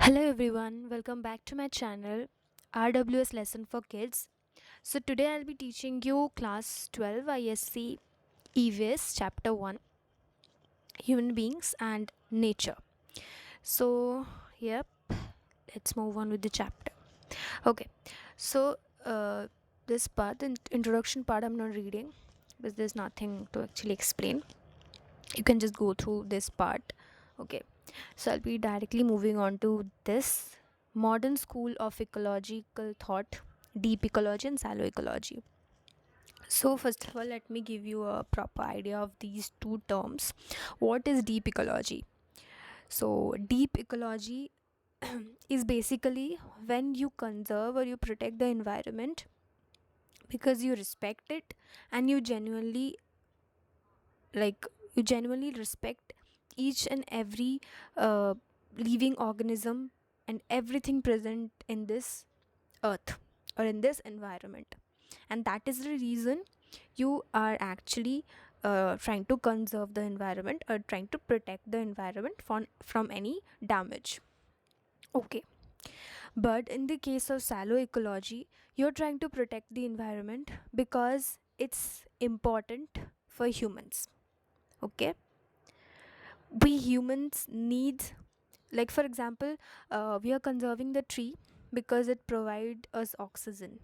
Hello everyone, welcome back to my channel R.W.S lesson for kids. So today I'll be teaching you class 12 ISC EVS chapter 1 human beings and nature. So yep, let's move on with the chapter. Okay. So this part, the introduction part, I'm not reading because there's nothing to actually explain. You can just go through this part. Okay, so I'll be directly moving on to this modern school of ecological thought, deep ecology and shallow ecology. So first of all, let me give you a proper idea of these two terms. What is deep ecology? So deep ecology is basically when you conserve or you protect the environment because you respect it and like you genuinely respect each and every uh, living organism and everything present in this earth or in this environment, and that is the reason you are actually trying to conserve the environment or trying to protect the environment from any damage. Okay, but in the case of shallow ecology, you're trying to protect the environment because it's important for humans. Okay, we humans need, like for example, we are conserving the tree because it provides us oxygen.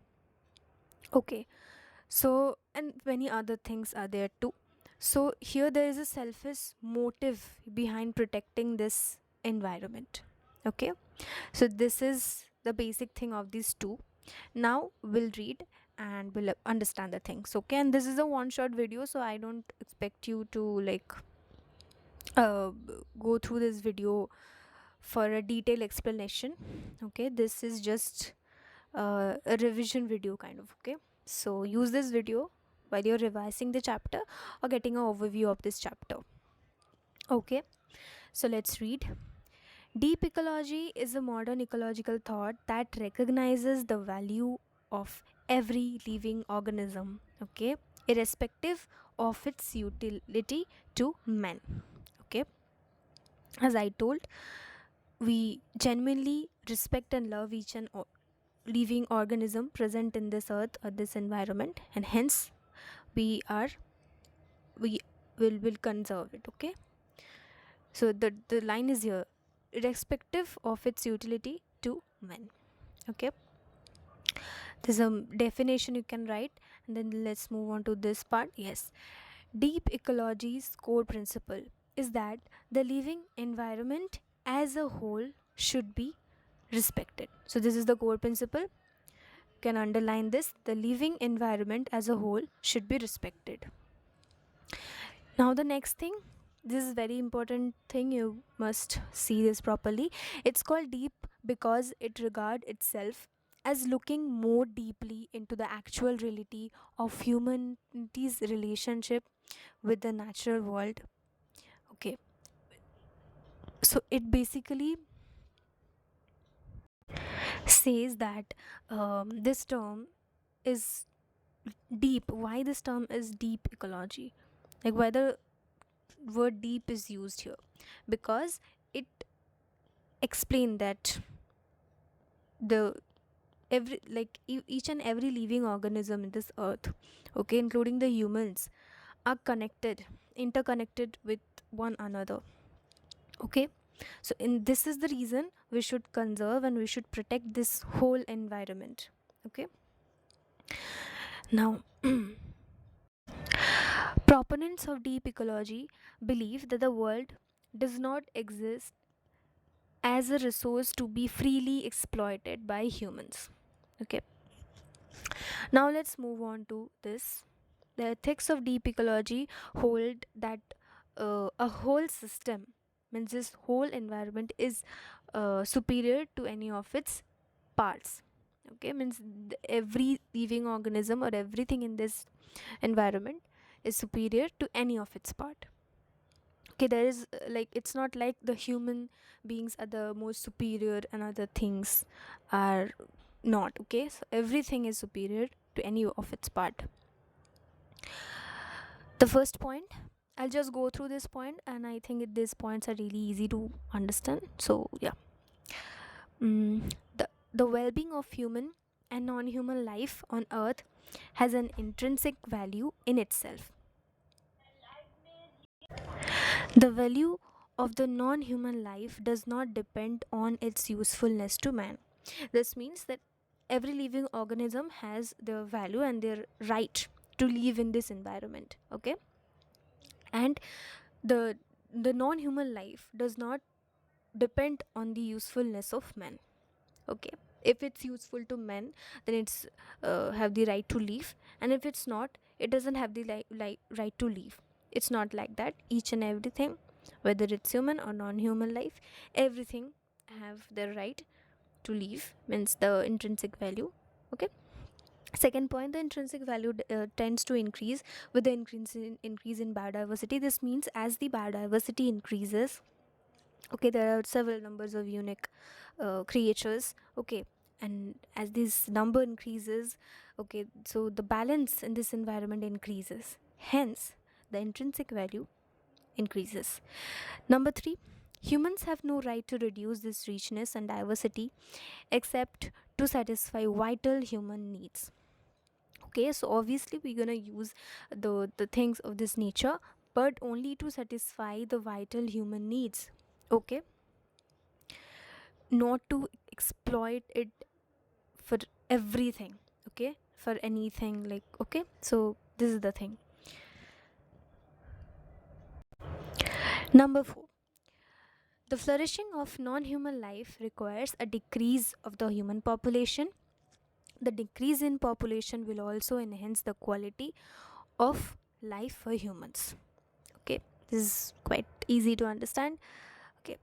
Okay, so and many other things are there too. So here there is a selfish motive behind protecting this environment. Okay, so this is the basic thing of these two. Now we'll read and we'll understand the things. Okay, and this is a one shot video, so I don't expect you to like uh, go through this video for a detailed explanation. Okay, this is just a revision video kind of. Okay, so use this video while you're revising the chapter or getting an overview of this chapter. Okay, so let's read. Deep ecology is a modern ecological thought that recognizes the value of every living organism, okay, irrespective of its utility to men. Okay, as I told, we genuinely respect and love each and living organism present in this earth or this environment, and hence we are we will conserve it. Okay, so the line is here, irrespective of its utility to men. Okay, there's a definition you can write, and then let's move on to this part. Yes, deep ecology's core principle is that the living environment as a whole should be respected. So this is the core principle. Can underline this: the living environment as a whole should be respected. Now the next thing, this is very important thing, you must see this properly. It's called deep because it regard itself as looking more deeply into the actual reality of humanity's relationship with the natural world. Okay, so it basically says that this term is deep. Why this term is deep ecology, like why the word deep is used here? Because it explains that the each and every living organism in this earth, okay, including the humans, are connected, interconnected with one another. Okay, so in this is the reason we should conserve and we should protect this whole environment. Okay, now proponents of deep ecology believe that the world does not exist as a resource to be freely exploited by humans. Okay, now let's move on to this. The ethics of deep ecology hold that a whole system, means this whole environment, is superior to any of its parts. Okay, means every living organism or everything in this environment is superior to any of its part. Okay, there is like, it's not like the human beings are the most superior and other things are not. Okay, so everything is superior to any of its part. The first point, I'll just go through this point, and I think these points are really easy to understand. So yeah, The well-being of human and non-human life on earth has an intrinsic value in itself. The value of the non-human life does not depend on its usefulness to man. This means that every living organism has their value and their right to live in this environment, okay? And the non-human life does not depend on the usefulness of man, okay? If it's useful to men, then it's have the right to live, and if it's not, it doesn't have the right to live. It's not like that. Each and everything, whether it's human or non-human life, everything have their right to live, means the intrinsic value, okay? Second point, the intrinsic value tends to increase with the increase in biodiversity. This means as the biodiversity increases, okay, there are several numbers of unique creatures, okay, and as this number increases, okay, so the balance in this environment increases, hence the intrinsic value increases. Number 3, humans have no right to reduce this richness and diversity except to satisfy vital human needs. Okay, so obviously we're gonna use the things of this nature, but only to satisfy the vital human needs, okay, not to exploit it for everything, okay, for anything, like, okay, so this is the thing. Number 4, the flourishing of non-human life requires a decrease of the human population. The decrease in population will also enhance the quality of life for humans, okay, this is quite easy to understand, okay.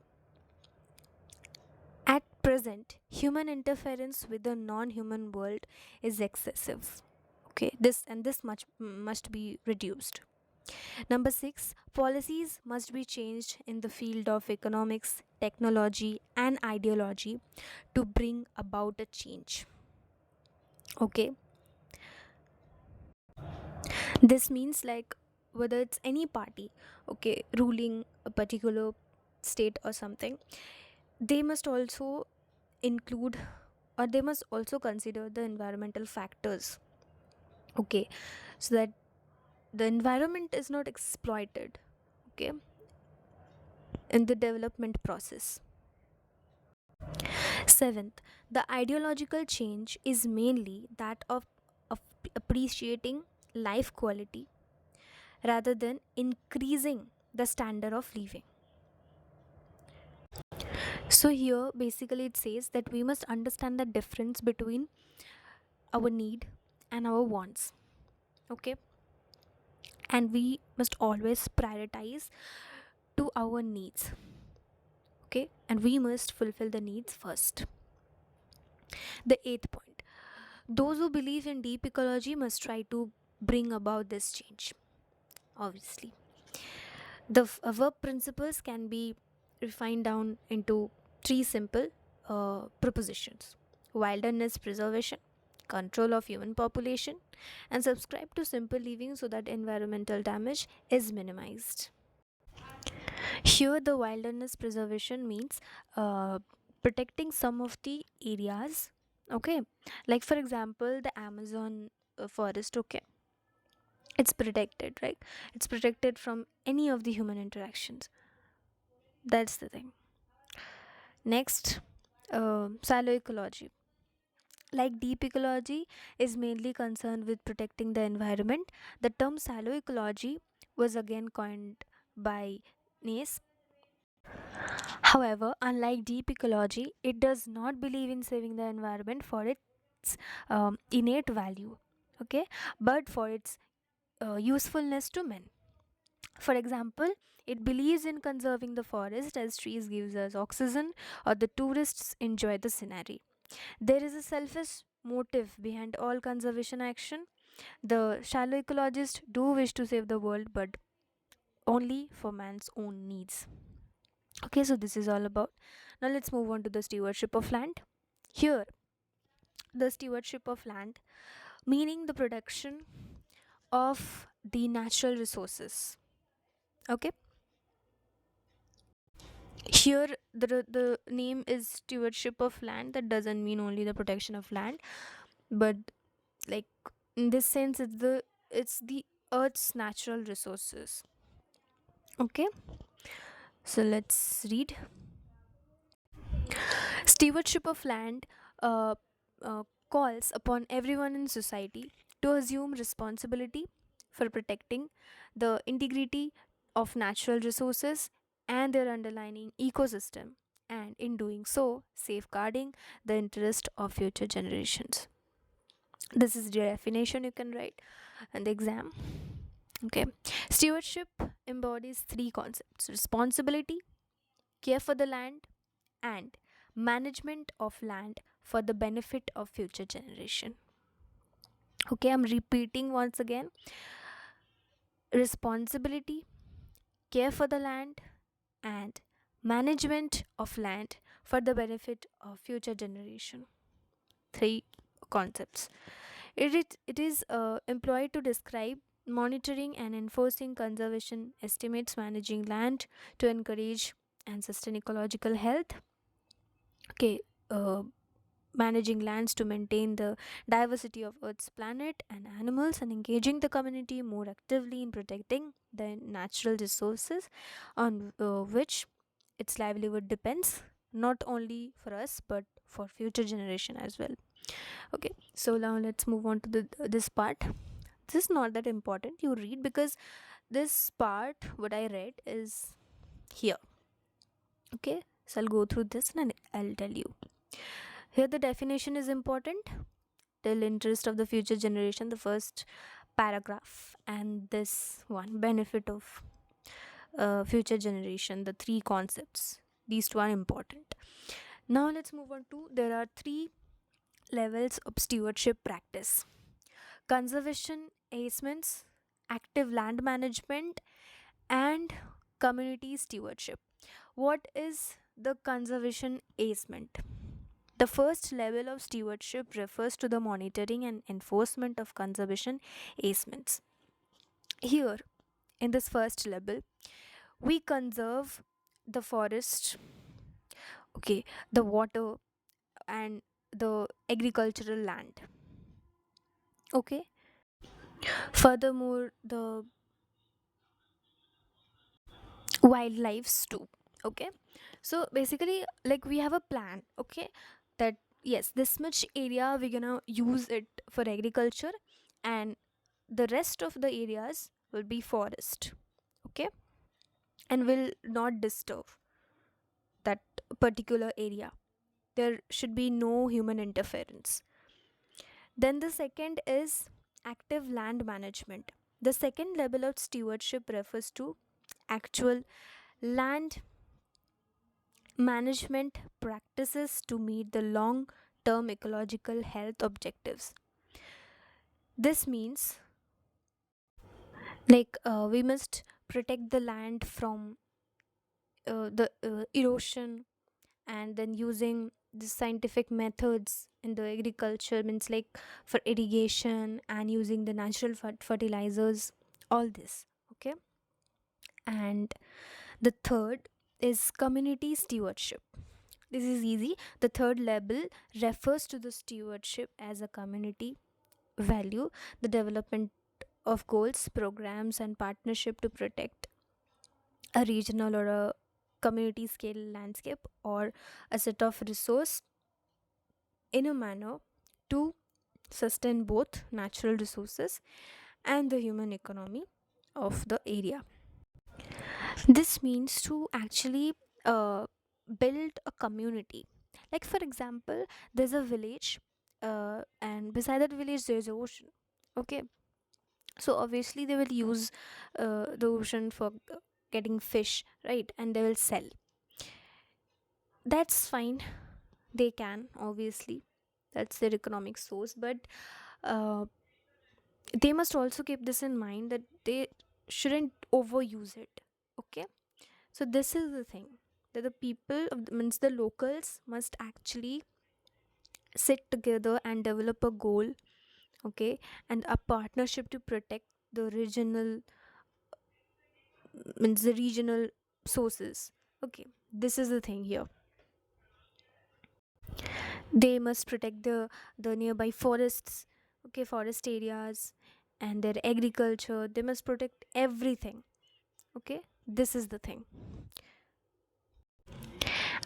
At present, human interference with the non-human world is excessive, okay, this much must be reduced. Number 6, policies must be changed in the field of economics, technology, and ideology to bring about a change, okay. This means, like, whether it's any party, okay, ruling a particular state or something, they must also include, or they must also consider the environmental factors, okay, so that the environment is not exploited, okay, in the development process. Seventh, the ideological change is mainly that of appreciating life quality rather than increasing the standard of living. So here basically it says that we must understand the difference between our need and our wants, okay, and we must always prioritize to our needs, okay, and we must fulfill the needs first. The eighth point, those who believe in deep ecology must try to bring about this change, obviously. The above principles can be refined down into three simple propositions: wilderness preservation, control of human population, and subscribe to simple living so that environmental damage is minimized. Here, the wilderness preservation means protecting some of the areas, okay, like for example, the Amazon forest, okay, it's protected, right? It's protected from any of the human interactions. That's the thing. Next, silo ecology. Like deep ecology is mainly concerned with protecting the environment, the term silo ecology was again coined by Nace. However, unlike deep ecology, it does not believe in saving the environment for its innate value, okay, but for its usefulness to men. For example, it believes in conserving the forest as trees gives us oxygen or the tourists enjoy the scenery. There is a selfish motive behind all conservation action. The shallow ecologists do wish to save the world, but only for man's own needs. Okay, so this is all about. Now let's move on to the stewardship of land. Here, the stewardship of land, meaning the production of the natural resources. Okay, Here the name is stewardship of land. That doesn't mean only the protection of land, but like in this sense it's the earth's natural resources. Okay, so let's read. Stewardship of land uh, calls upon everyone in society to assume responsibility for protecting the integrity of natural resources and their underlying ecosystem, and in doing so, safeguarding the interest of future generations. This is the definition you can write in the exam. Okay. Stewardship embodies three concepts: responsibility, care for the land, and management of land for the benefit of future generation. Okay, I'm repeating once again: responsibility, care for the land, and management of land for the benefit of future generation. Three concepts. It is employed to describe monitoring and enforcing conservation estimates, managing land to encourage and sustain ecological health. Okay, uh, managing lands to maintain the diversity of Earth's planet and animals, and engaging the community more actively in protecting the natural resources on which its livelihood depends, not only for us but for future generation as well. Okay, so now let's move on to this part. This is not that important, you read, because this part what I read is here. Okay, so I'll go through this and I'll tell you. Here the definition is important: till interest of the future generation, the first paragraph, and this one, benefit of future generation, the three concepts. These two are important. Now let's move on to, there are three levels of stewardship practice: conservation easements, active land management, and community stewardship. What is the conservation easement? The first level of stewardship refers to the monitoring and enforcement of conservation easements. Here, in this first level, we conserve the forest, okay, the water, and the agricultural land. Okay. Furthermore, the wildlife's too. Okay. So basically, like, we have a plan, okay, that yes, this much area we're gonna use it for agriculture, and the rest of the areas will be forest. Okay, and will not disturb that particular area. There should be no human interference. Then the second is active land management. The second level of stewardship refers to actual land management practices to meet the long term ecological health objectives. This means, like, we must protect the land from the erosion, and then using the scientific methods in the agriculture, means like for irrigation and using the natural fertilizers, all this. Okay. And the third is community stewardship. This is easy. The third level refers to the stewardship as a community value, the development of goals, programs, and partnership to protect a regional or a community scale landscape or a set of resource in a manner to sustain both natural resources and the human economy of the area. This means to actually build a community. Like, for example, there's a village, and beside that village, there's an ocean. Okay, so obviously, they will use the ocean for getting fish, right? And they will sell. That's fine, they can, obviously, that's their economic source, but uh, they must also keep this in mind that they shouldn't overuse it. Okay, so this is the thing, that the people of means the locals must actually sit together and develop a goal, okay, and a partnership to protect the regional, means the regional sources. Okay, This is the thing here. They must protect the nearby forests, okay, forest areas, and their agriculture. They must protect everything, okay. This is the thing.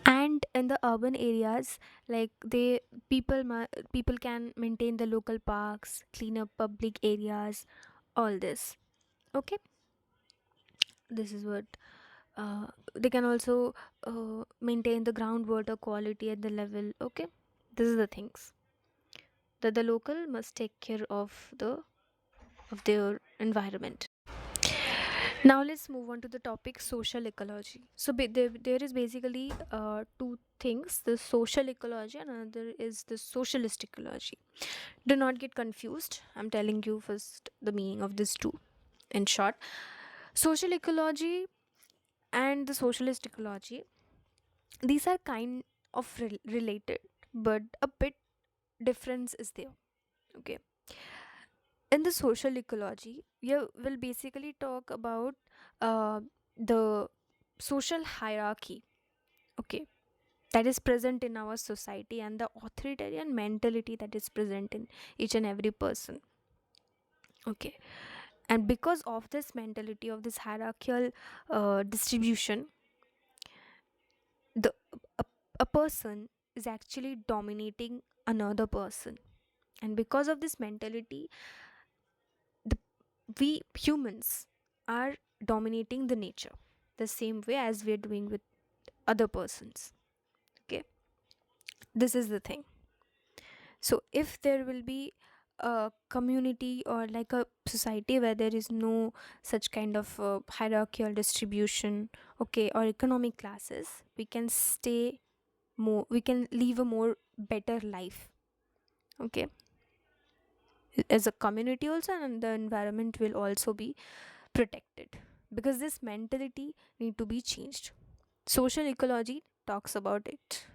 And in the urban areas, like they people can maintain the local parks, clean up public areas, all this, okay. This is what they can also maintain the groundwater quality at the level, okay. This is the things that the local must take care of their environment. Now let's move on to the topic social ecology. So there is basically two things: the social ecology and another is the socialist ecology. Do not get confused. I'm telling you first the meaning of these two. In short, social ecology and the socialist ecology, these are kind of related, but a bit difference is there. Okay, in the social ecology, will basically talk about uh, the social hierarchy, okay, that is present in our society and the authoritarian mentality that is present in each and every person, okay. And because of this mentality of this hierarchical distribution, the a, a person is actually dominating another person, and because of this mentality, the we humans are dominating the nature the same way as we're doing with other persons, okay. This is the thing. So if there will be a community or like a society where there is no such kind of hierarchical distribution, okay, or economic classes, we can stay more, we can live a more better life, okay, as a community also, and the environment will also be protected, because this mentality need to be changed. Social ecology talks about it,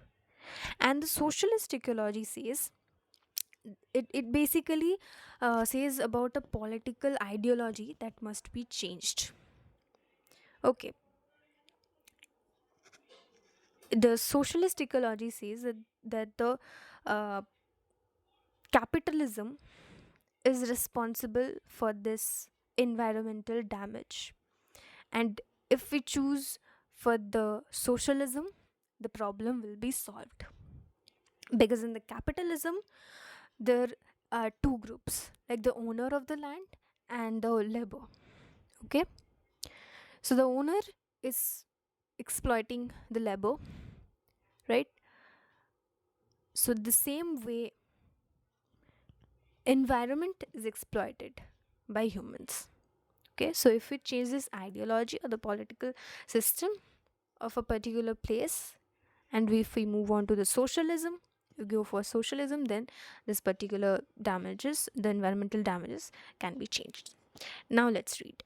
and the socialist ecology says it basically says about a political ideology that must be changed, okay. The socialist ecology says that the uh, capitalism is responsible for this environmental damage, and if we choose for the socialism, the problem will be solved, because in the capitalism there are two groups, like the owner of the land and the labor, okay. So the owner is exploiting the labor, right? So the same way environment is exploited by humans, okay. So if we change this ideology or the political system of a particular place, and if we move on to the socialism, you go for socialism, then this particular damages, the environmental damages, can be changed. Now let's read.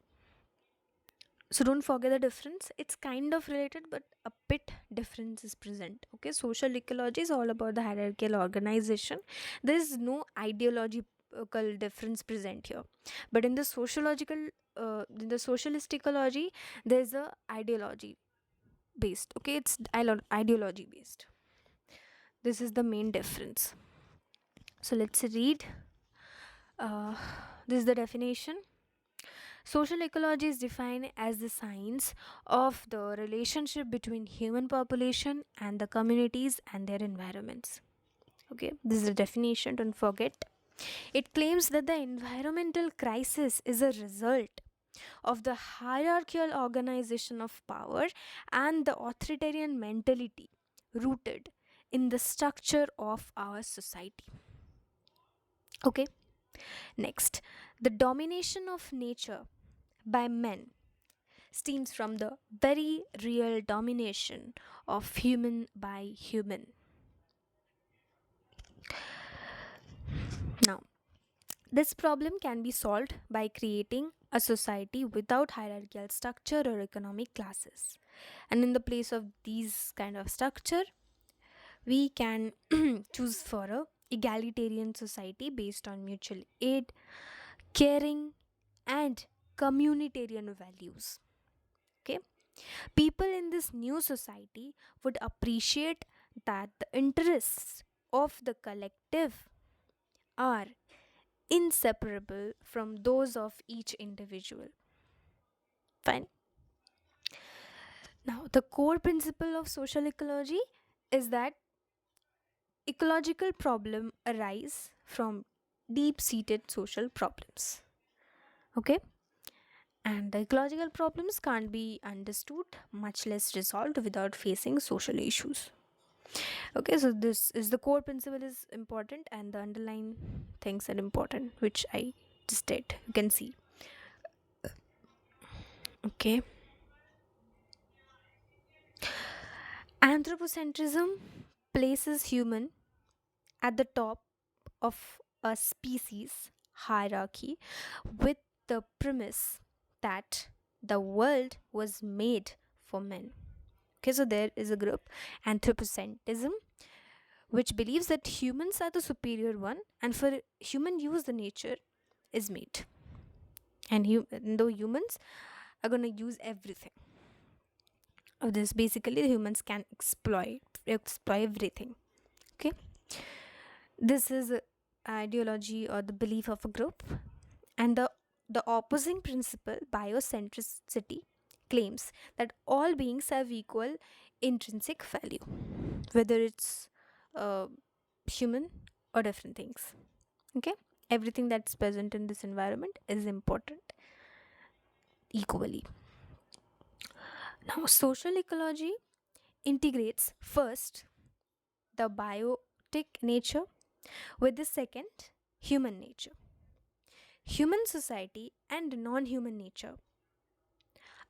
So don't forget the difference, it's kind of related but a bit difference is present, okay. Social ecology is all about the hierarchical organization. There is no ideological difference present here, but in the sociological in the socialist ecology, there's a ideology based, okay. It's ideology based. This is the main difference. So let's read. uh, this is the definition. Social ecology is defined as the science of the relationship between human population and the communities and their environments. Okay, this is the definition, don't forget. It claims that the environmental crisis is a result of the hierarchical organization of power and the authoritarian mentality rooted in the structure of our society. Okay, next, the domination of nature by men stems from the very real domination of human by human. Now, this problem can be solved by creating a society without hierarchical structure or economic classes. And in the place of these kind of structure, we can choose for a egalitarian society based on mutual aid, caring, and communitarian values. Okay? People in this new society would appreciate that the interests of the collective are inseparable from those of each individual. Fine. Now, the core principle of social ecology is that ecological problems arise from deep seated social problems. Okay? And the ecological problems can't be understood, much less resolved, without facing social issues. Okay, so this is the core principle is important, and the underlying things are important, which I just did. You can see. Okay. Anthropocentrism places human at the top of a species hierarchy with the premise that the world was made for men. Okay, so there is a group, anthropocentrism, which believes that humans are the superior one, and for human use, the nature is made. And though humans are going to use everything of this, basically, the humans can exploit everything. Okay, this is a ideology or the belief of a group, and the opposing principle, biocentricity, claims that all beings have equal intrinsic value, whether it's uh, human or different things. Okay, everything that's present in this environment is important equally. Now, social ecology integrates first the biotic nature with the second, human nature. Human society and non human nature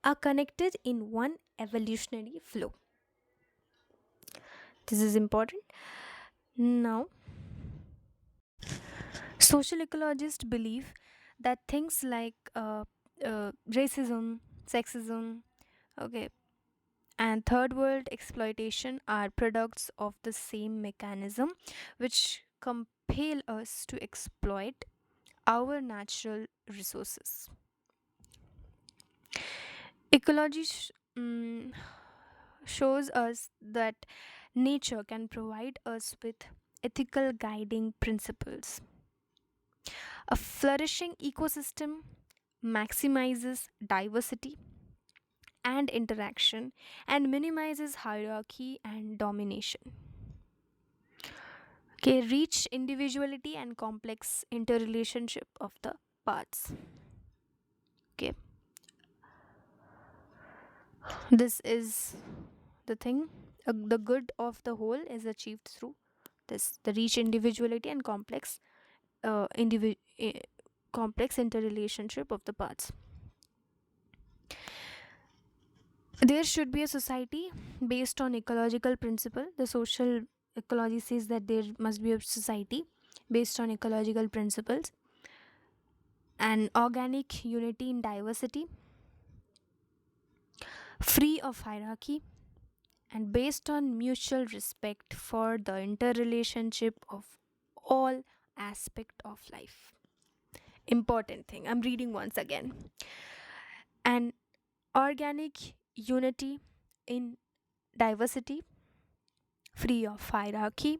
are connected in one evolutionary flow. This is important. Now, social ecologists believe that things like racism, sexism, okay, and third world exploitation are products of the same mechanism which compel us to exploit our natural resources. Ecology shows us that nature can provide us with ethical guiding principles. A flourishing ecosystem maximizes diversity and interaction and minimizes hierarchy and domination. Okay, reach individuality and complex interrelationship of the parts. Okay, this is the thing. The good of the whole is achieved through this, the reach individuality and uh, indivi- eh, complex interrelationship of the parts. There should be a society based on ecological principle. The social ecology says that there must be a society based on ecological principles and organic unity in diversity, free of hierarchy, and based on mutual respect for the interrelationship of all aspect of life. Important thing, I'm reading once again. An organic unity in diversity, free of hierarchy,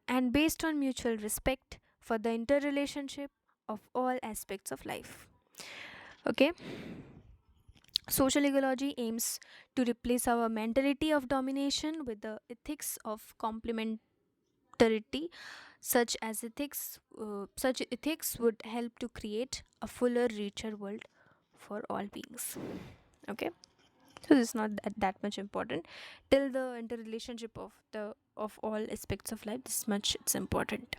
and based on mutual respect for the interrelationship of all aspects of life. Okay, social ecology aims to replace our mentality of domination with the ethics of complementarity. Such ethics would help to create a fuller, richer world for all beings. Okay, so this is not that much important. Till the interrelationship of all aspects of life, this much it's important.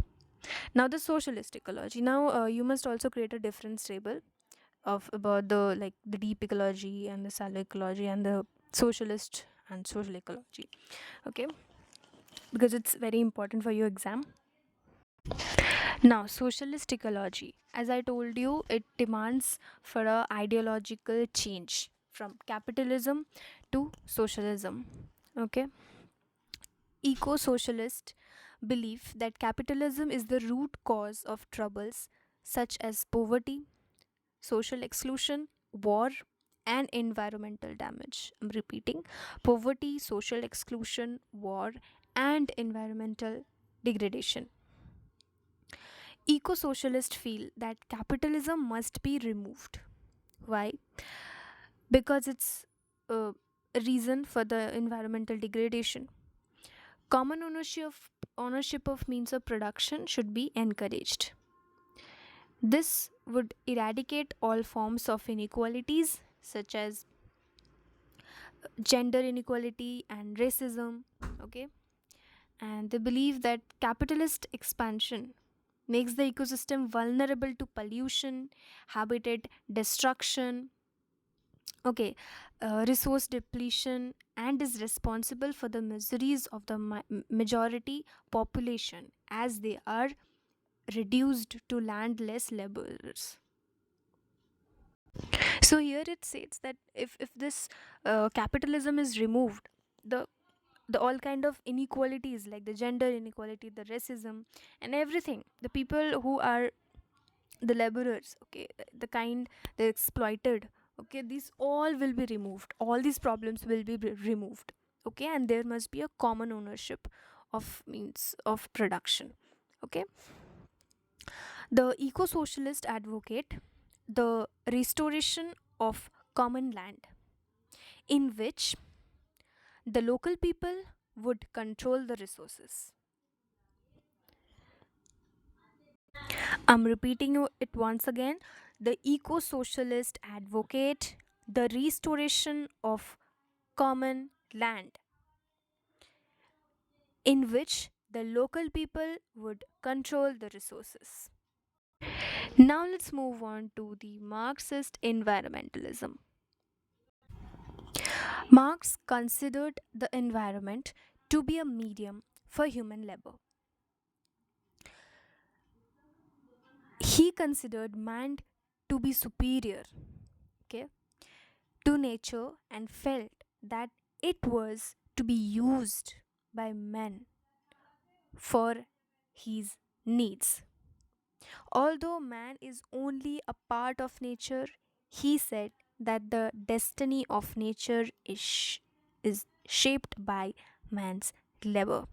Now the socialist ecology. Now you must also create a difference table of about the like the deep ecology and the shallow ecology and the socialist and social ecology. Okay, because it's very important for your exam. Now, socialist ecology, as I told you, it demands for a ideological change from capitalism to socialism. Okay, eco-socialist believe that capitalism is the root cause of troubles such as poverty, social exclusion, war, and environmental damage. I'm repeating: poverty, social exclusion, war, and environmental degradation. Eco socialists feel that capitalism must be removed. Why? Because it's a reason for the environmental degradation. Common ownership of means of production should be encouraged. This would eradicate all forms of inequalities such as gender inequality and racism. Okay, and they believe that capitalist expansion makes the ecosystem vulnerable to pollution, habitat destruction, okay, resource depletion, and is responsible for the miseries of the majority population as they are reduced to landless laborers. So here it states that if this capitalism is removed, the the all kind of inequalities like the gender inequality, the racism, and everything, the people who are the laborers, okay, the kind they're exploited, okay, these all will be removed, all these problems will be removed, okay, and there must be a common ownership of means of production. Okay, the eco socialist advocate the restoration of common land in which the local people would control the resources. I'm repeating it once again. The eco socialist advocate the restoration of common land in which the local people would control the resources. Now let's move on to the Marxist environmentalism. Marx considered the environment to be a medium for human labor. He considered man to be superior, okay, to nature and felt that it was to be used by men for his needs. Although man is only a part of nature, he said that the destiny of nature is shaped by man's labor.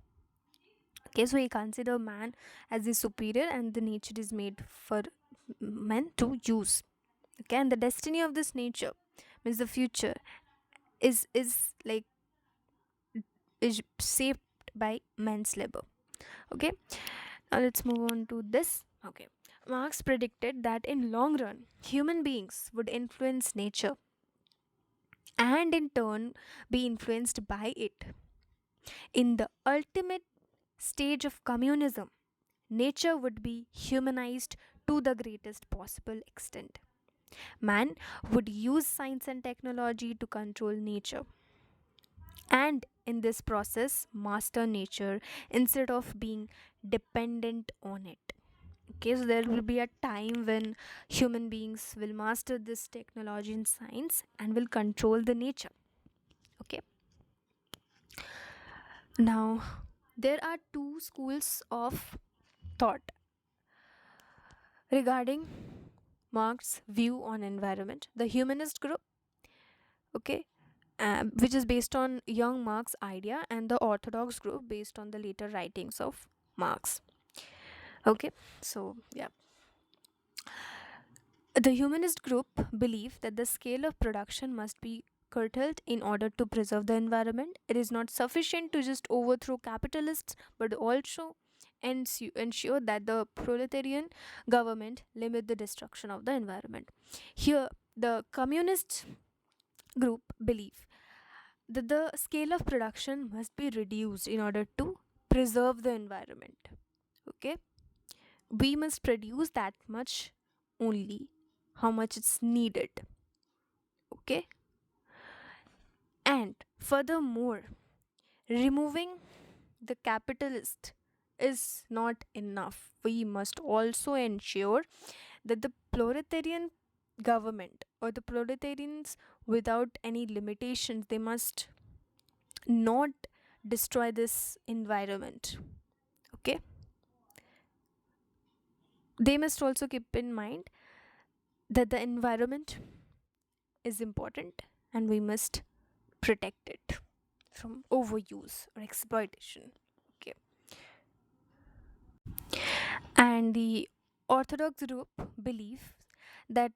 Okay, so he considered man as the superior and the nature is made for men to use. Okay, and the destiny of this nature means the future is like is shaped by man's labor. Okay, now let's move on to this. Okay, Marx predicted that in long run human beings would influence nature and in turn be influenced by it. In the ultimate stage of communism, nature would be humanized to the greatest possible extent. Man would use science and technology to control nature and in this process master nature instead of being dependent on it. Okay, so there will be a time when human beings will master this technology and science and will control the nature. Okay, now there are two schools of thought regarding Marx's view on environment: the humanist group, okay, which is based on young Marx idea, and the orthodox group based on the later writings of Marx. Okay, so yeah, the humanist group believe that the scale of production must be curtailed in order to preserve the environment. It is not sufficient to just overthrow capitalists, but also ensure that the proletarian government limit the destruction of the environment. Here, the communist group believe that the scale of production must be reduced in order to preserve the environment. Okay, we must produce that much only how much it's needed. Okay, and furthermore, removing the capitalist is not enough. We must also ensure that the proletarian government or the proletarians without any limitations, they must not destroy this environment. Okay, they must also keep in mind that the environment is important, and we must protect it from overuse or exploitation. Okay. And the Orthodox group believes that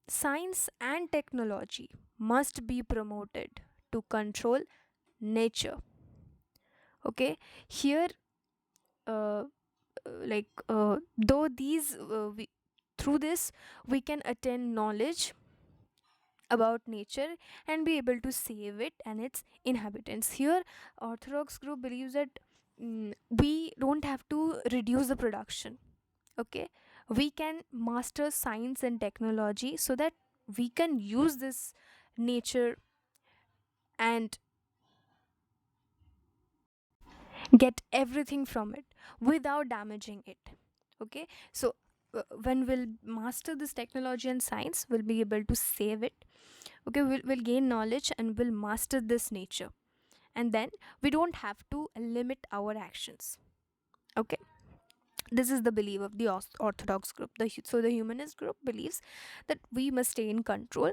science and technology must be promoted to control nature. Okay, here, uh, though through this we can attain knowledge about nature and be able to save it and its inhabitants. Here, Orthodox group believes that we don't have to reduce the production. Okay, we can master science and technology so that we can use this nature and get everything from it without damaging it. Okay, so when we'll master this technology and science, we'll be able to save it. Okay, we'll gain knowledge and we'll master this nature, and then we don't have to limit our actions. Okay, this is the belief of the Orthodox group. So the humanist group believes that we must stay in control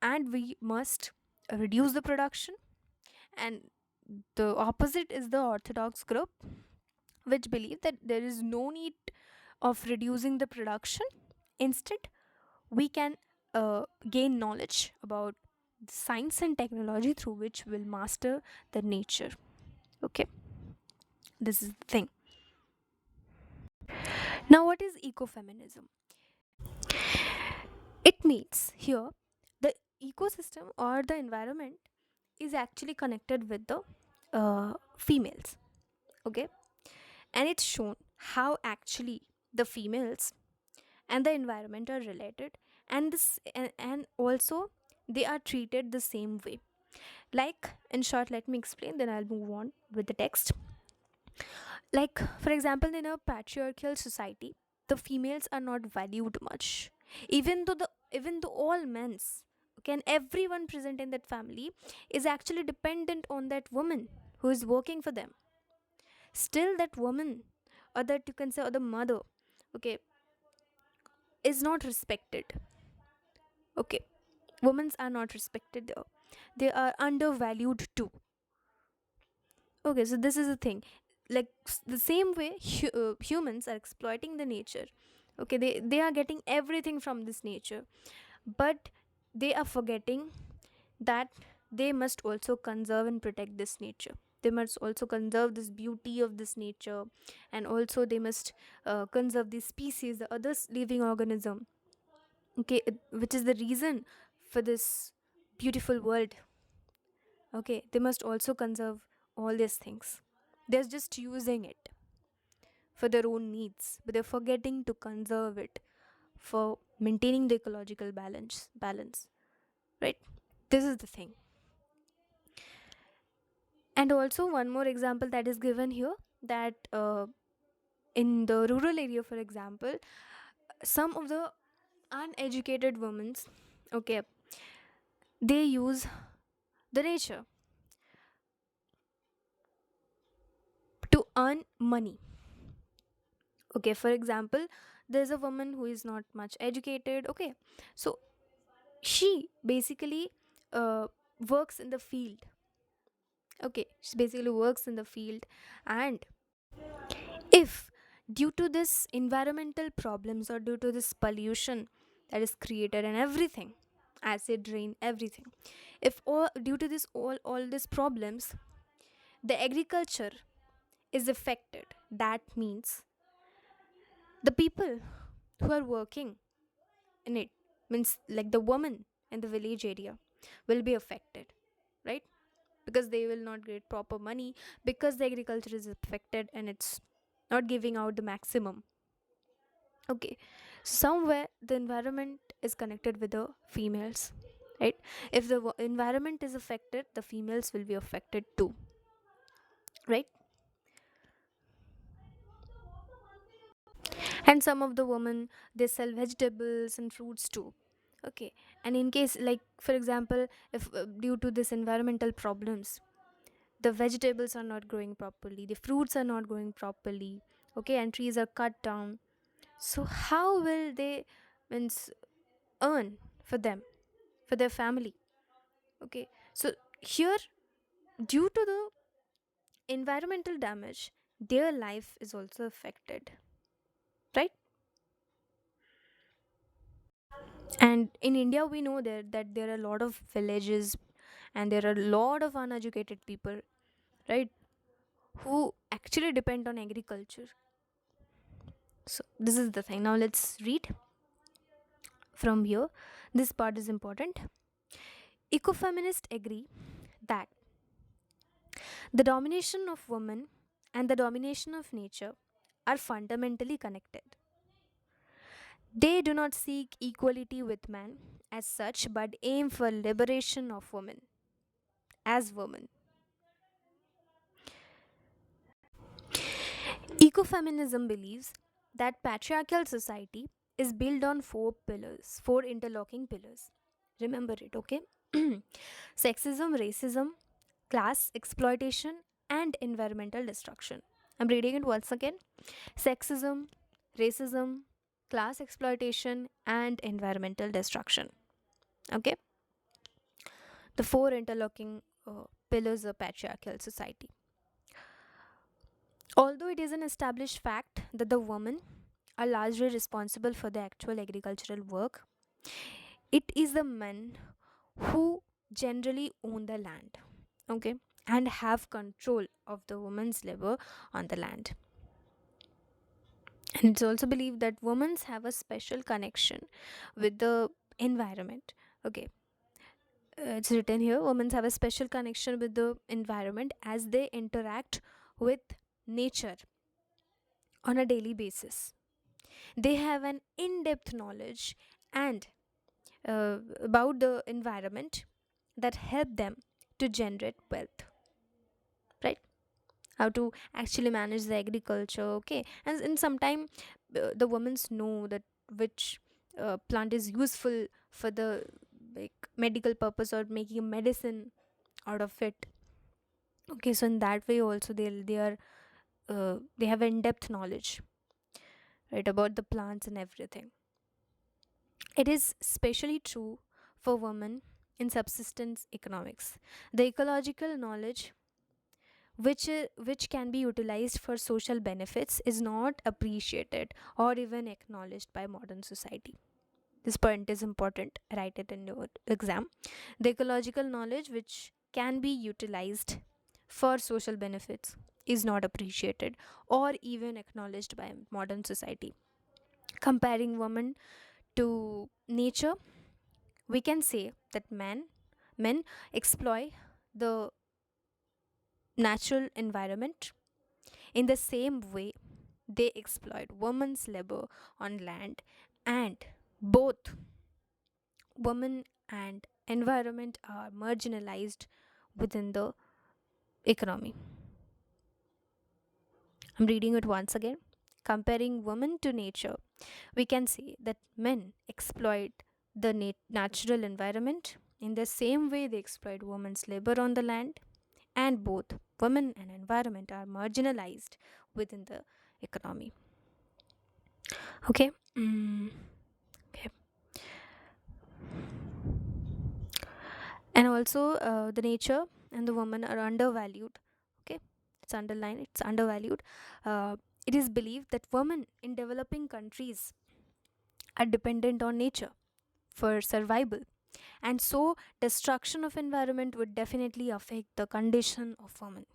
and we must reduce the production. And the opposite is the Orthodox group, which believe that there is no need of reducing the production. Instead, we can gain knowledge about science and technology through which we'll master the nature. Okay, this is the thing. Now, what is ecofeminism? It means here the ecosystem or the environment is actually connected with the females. Okay, and it's shown how actually the females and the environment are related, and also they are treated the same way. Like, in short, let me explain, then I'll move on with the text. Like, for example, in a patriarchal society, the females are not valued much. Even though all men's, okay, and everyone present in that family is actually dependent on that woman who is working for them. Still, that woman, or that you can say, or the mother, okay, is not respected. Okay, women are not respected there. They are undervalued too. Okay, so this is the thing. Like, the same way humans are exploiting the nature. Okay, they are getting everything from this nature, but they are forgetting that they must also conserve and protect this nature. They must also conserve this beauty of this nature, and also they must conserve the species, the other living organism. Okay, which is the reason for this beautiful world. Okay, they must also conserve all these things. They're just using it for their own needs, but they're forgetting to conserve it for maintaining the ecological balance, right? This is the thing. And also one more example that is given here, that in the rural area, for example, some of the uneducated women, okay, they use the nature to earn money. Okay, for example, there's a woman who is not much educated. Okay, so she basically uh, works in the field. Okay, she basically works in the field, and if due to this environmental problems or due to this pollution that is created and everything, acid rain, everything, if all due to this all these problems, the agriculture is affected, that means the people who are working in it, means like the woman in the village area, will be affected, right? Because they will not get proper money, because the agriculture is affected and it's not giving out the maximum. Okay, somewhere the environment is connected with the females, right? If the environment is affected, the females will be affected too, right? And some of the women, they sell vegetables and fruits too. Okay, and in case, like, for example, if due to this environmental problems, the vegetables are not growing properly, the fruits are not growing properly, okay, and trees are cut down, so how will they, means, earn for them? for their family. Okay, so here, due to the environmental damage, their life is also affected, right? And in India, we know that there are a lot of villages and there are a lot of uneducated people, right, who actually depend on agriculture. So this is the thing. Now let's read from here. This part is important. Ecofeminists agree that the domination of women and the domination of nature are fundamentally connected. They do not seek equality with man as such, but aim for liberation of women as women. Ecofeminism believes that patriarchal society is built on four pillars, four interlocking pillars. Remember it, okay? Sexism, racism, class exploitation, and environmental destruction. I'm reading it once again. Sexism, racism, class exploitation, and environmental destruction. Okay? The four interlocking pillars of patriarchal society. Although it is an established fact that the women are largely responsible for the actual agricultural work, it is the men who generally own the land, okay, and have control of the women's labor on the land. And it's also believed that women have a special connection with the environment. Okay, it's written here, women have a special connection with the environment as they interact with nature on a daily basis. They have an in-depth knowledge and about the environment that help them to generate wealth, right? How to actually manage the agriculture, okay, and in some time the women know that which plant is useful for the like medical purpose or making a medicine out of it. Okay, so in that way also they have in-depth knowledge, right, about the plants and everything. It is especially true for women in subsistence economics. The ecological knowledge which can be utilized for social benefits is not appreciated or even acknowledged by modern society. This point is important. Write it in your exam. The ecological knowledge which can be utilized for social benefits is not appreciated or even acknowledged by modern society. Comparing women to nature, we can say that men exploit the natural environment in the same way they exploit women's labor on land, and both women and environment are marginalized within the economy. I'm reading it once again. Comparing women to nature, we can say that men exploit the natural environment in the same way they exploit women's labor on the land, and both women and environment are marginalized within the economy. Okay. Okay. And also the nature and the woman are undervalued. Okay, it's underlined, it's undervalued. It is believed that women in developing countries are dependent on nature for survival, and so destruction of environment would definitely affect the condition of women.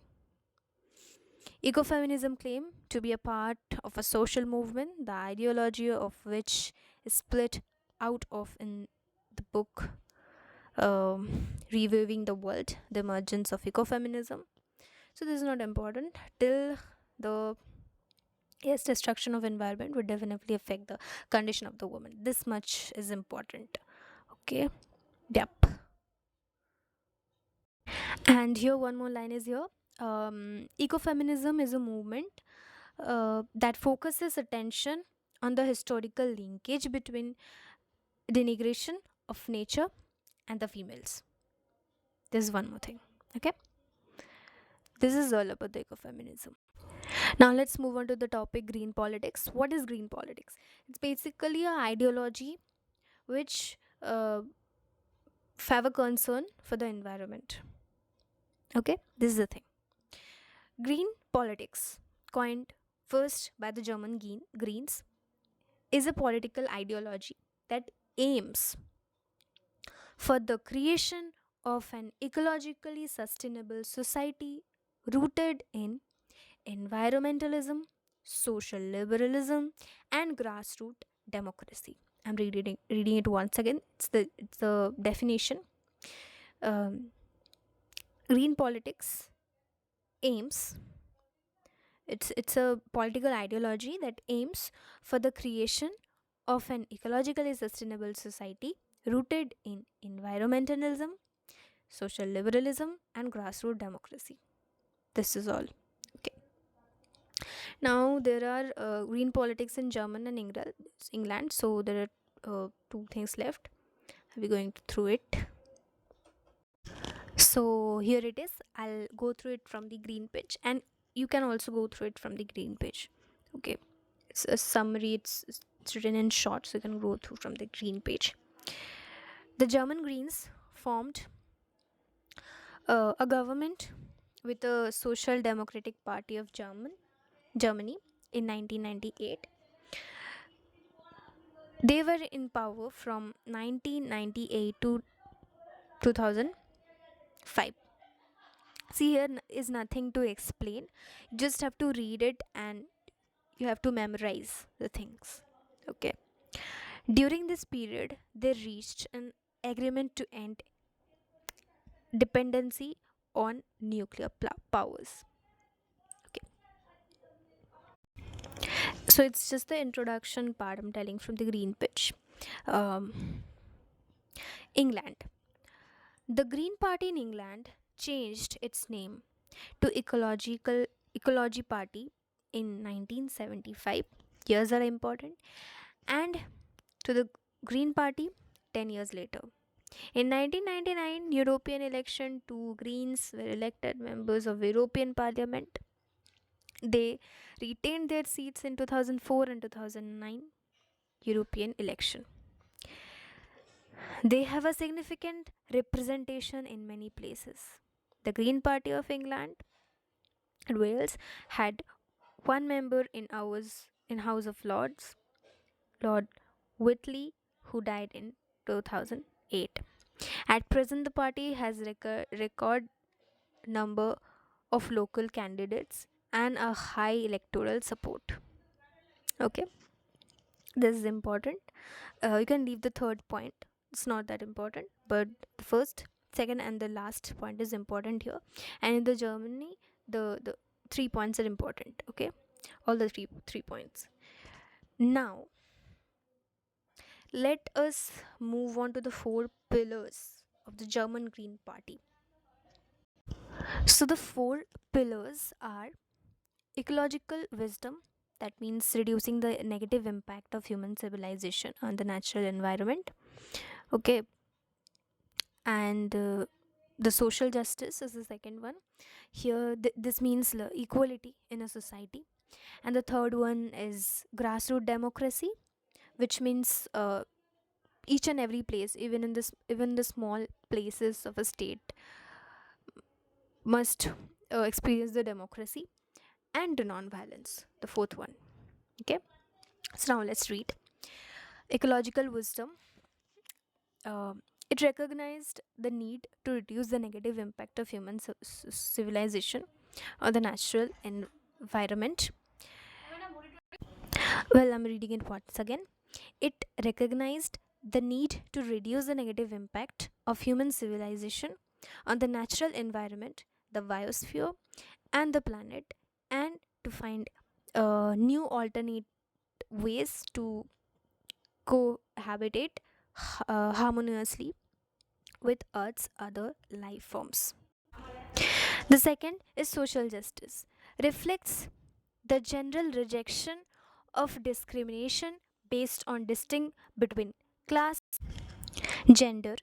Ecofeminism claim to be a part of a social movement, the ideology of which is split out of in the book Reviewing the World, the emergence of ecofeminism. So this is not important till the yes, destruction of environment would definitely affect the condition of the woman. This much is important. Okay. Yep. And here one more line is here. Ecofeminism is a movement that focuses attention on the historical linkage between denigration of nature and the females. This is one more thing. Okay. This is all about the ecofeminism. Now let's move on to the topic green politics. What is green politics? It's basically a ideology which have a concern for the environment. Okay, this is the thing. Green politics, coined first by the German Greens, is a political ideology that aims for the creation of an ecologically sustainable society rooted in environmentalism, social liberalism, and grassroots democracy. I'm reading it once again. It's the definition. Um, Green politics aims. It's a political ideology that aims for the creation of an ecologically sustainable society rooted in environmentalism, social liberalism, and grassroots democracy. This is all. Okay. Now there are green politics in German and England. So there are two things left. Are we going through it? So here it is. I'll go through it from the green page, and you can also go through it from the green page. Okay, it's a summary. It's written in short, so you can go through from the green page. The German Greens formed a government with the Social Democratic Party of Germany in 1998. They were in power from 1998 to 2005. See, here is nothing to explain. You just have to read it and you have to memorize the things. Okay. During this period, they reached an agreement to end dependency on nuclear powers. Okay. So it's just the introduction part I'm telling from the green pitch. Um, England. The Green Party in England changed its name to Ecology Party in 1975. Years are important. And to the Green Party 10 years later. In 1999 European election, two Greens were elected members of European Parliament. They retained their seats in 2004 and 2009 European election. They have a significant representation in many places. The Green Party of England and Wales had one member in House of Lords, Lord Whitley, who died in 2008. At present, the party has record number of local candidates and a high electoral support. Okay, this is important. You can leave the third point. It's not that important, but the first, second, and the last point is important here. And in the Germany, the 3 points are important. Okay, all the three points. Now, let us move on to the four pillars of the German Green Party. So, the four pillars are ecological wisdom, that means reducing the negative impact of human civilization on the natural environment. Okay, and the social justice is the second one. Here, this means equality in a society. And the third one is grassroots democracy, which means each and every place, even the small places of a state, must experience the democracy and the non-violence, the fourth one. Okay, so now let's read. Ecological wisdom, uh, it recognized the need to reduce the negative impact of human civilization on the natural environment. Well, I'm reading it once again. It recognized the need to reduce the negative impact of human civilization on the natural environment, the biosphere, and the planet, and to find new alternate ways to cohabitate harmoniously with Earth's other life forms. The second is social justice, reflects the general rejection of discrimination based on distinct between class, gender,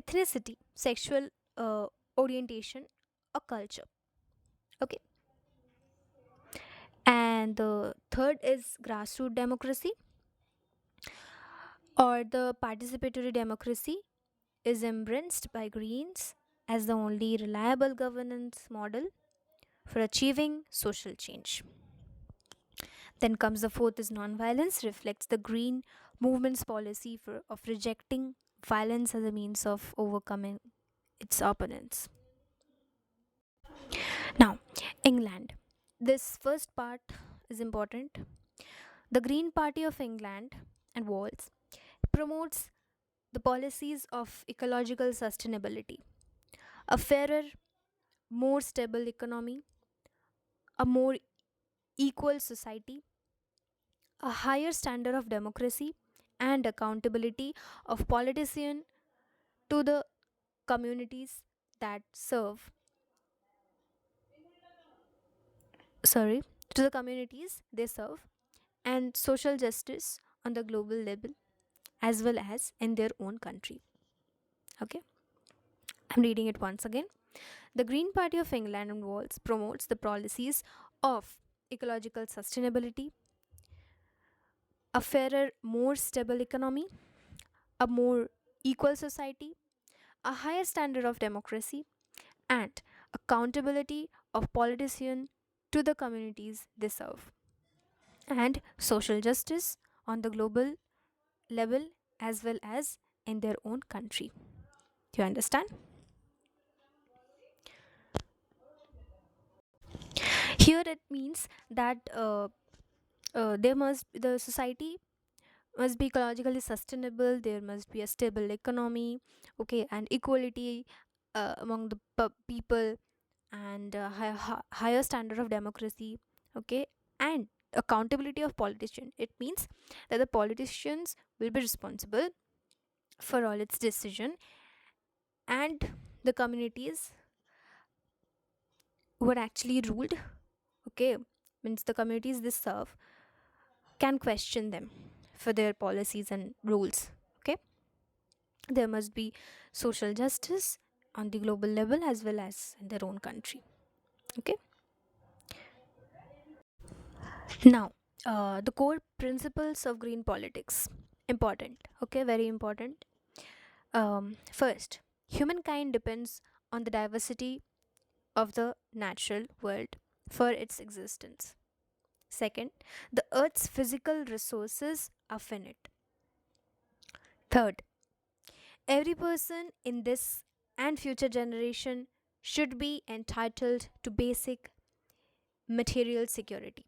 ethnicity, sexual orientation, or culture. Okay, and the third is grassroots democracy or the participatory democracy. is embraced by Greens as the only reliable governance model for achieving social change. Then comes the fourth is nonviolence, reflects the Green movement's policy of rejecting violence as a means of overcoming its opponents. Now, England. This first part is important. The Green Party of England and Wales promotes the policies of ecological sustainability, a fairer, more stable economy, a more equal society, a higher standard of democracy and accountability of politicians to the communities that serve sorry to the communities they serve, and social justice on the global level as well as in their own country. Okay, I'm reading it once again. The Green Party of England and Wales promotes the policies of ecological sustainability, a fairer, more stable economy, a more equal society, a higher standard of democracy, and accountability of politicians to the communities they serve, and social justice on the global level as well as in their own country. Do you understand? Here it means that the society must be ecologically sustainable. There must be a stable economy, okay, and equality among the people, and higher standard of democracy, okay, and accountability of politicians. It means that the politicians will be responsible for all its decision, and the communities who are actually ruled, okay, means the communities they serve can question them for their policies and rules. Okay, there must be social justice on the global level as well as in their own country. Okay, now the core principles of green politics, important, okay, very important. First, humankind depends on the diversity of the natural world for its existence. Second, the earth's physical resources are finite. Third, every person in this and future generation should be entitled to basic material security.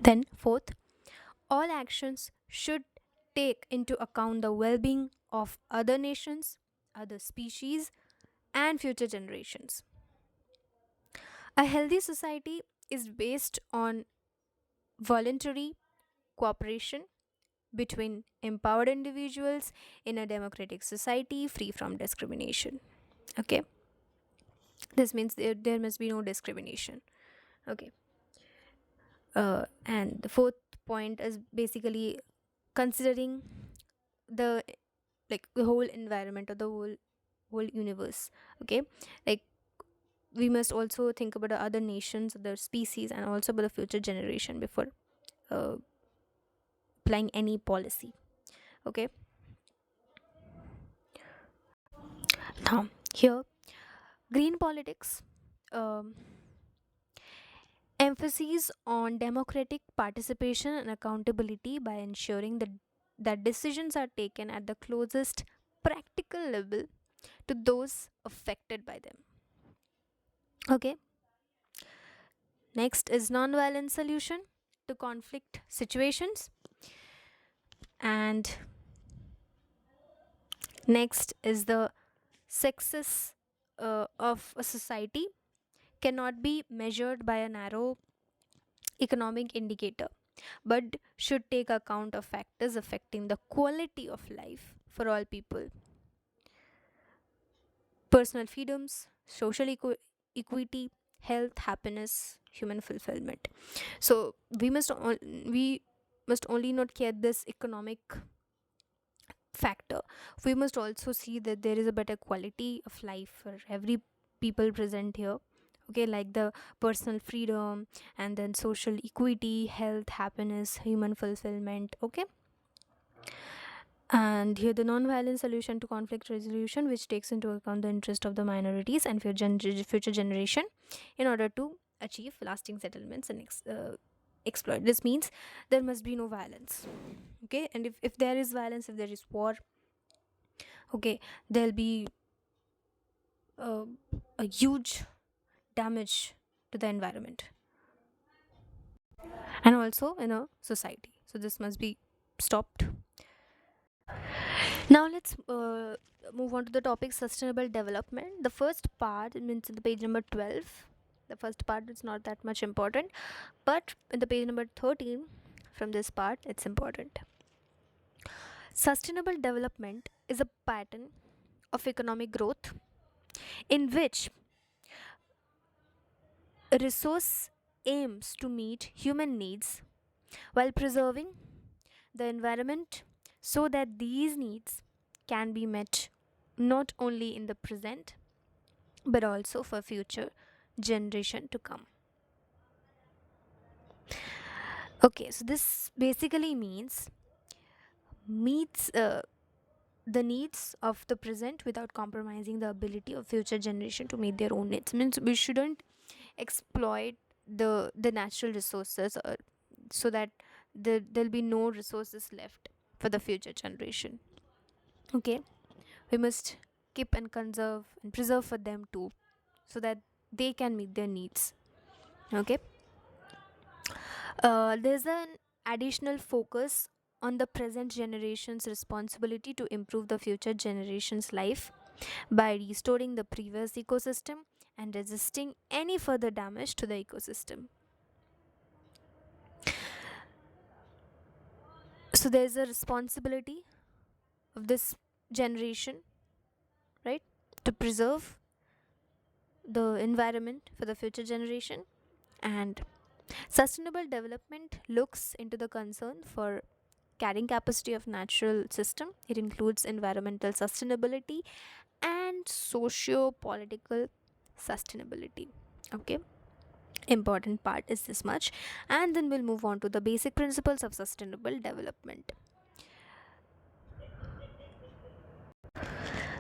Then, fourth, all actions should take into account the well being of other nations, other species, and future generations. A healthy society is based on voluntary cooperation between empowered individuals in a democratic society free from discrimination. Okay, this means there must be no discrimination. Okay, and the fourth point is basically considering the the whole environment or the whole universe. Okay, like we must also think about the other nations, other species, and also about the future generation before uh, applying any policy. Okay, now here green politics um, emphasis on democratic participation and accountability by ensuring that decisions are taken at the closest practical level to those affected by them. Okay, next is non-violent solution to conflict situations, and next is the success of a society cannot be measured by a narrow economic indicator but should take account of factors affecting the quality of life for all people: personal freedoms, social equity, health, happiness, human fulfillment. So we must only not care this economic factor. We must also see that there is a better quality of life for every people present here, okay, like the personal freedom, and then social equity, health, happiness, human fulfillment. Okay, And here the non-violent solution to conflict resolution, which takes into account the interest of the minorities and future generation in order to achieve lasting settlements and exploit. This means there must be no violence. Okay, and if there is violence, if there is war, okay, there'll be uh, a huge damage to the environment and also in a society. So this must be stopped. Now let's move on to the topic sustainable development. The first part means in the page number 12. The first part is not that much important, but in the page number 13 from this part it's important. Sustainable development is a pattern of economic growth in which a resource aims to meet human needs while preserving the environment so that these needs can be met not only in the present but also for future generation to come. Okay, so this basically meets the needs of the present without compromising the ability of future generation to meet their own needs. Means we shouldn't exploit the natural resources so that there'll be no resources left for the future generation. Okay, we must keep and conserve and preserve for them too, so that they can meet their needs. Okay, there's an additional focus on the present generation's responsibility to improve the future generation's life by restoring the previous ecosystem and resisting any further damage to the ecosystem. So there's a responsibility of this generation, right, to preserve the environment for the future generation. And sustainable development looks into the concern for carrying capacity of natural system. It includes environmental sustainability and socio-political sustainability. Okay, important part is this much, and then we'll move on to the basic principles of sustainable development.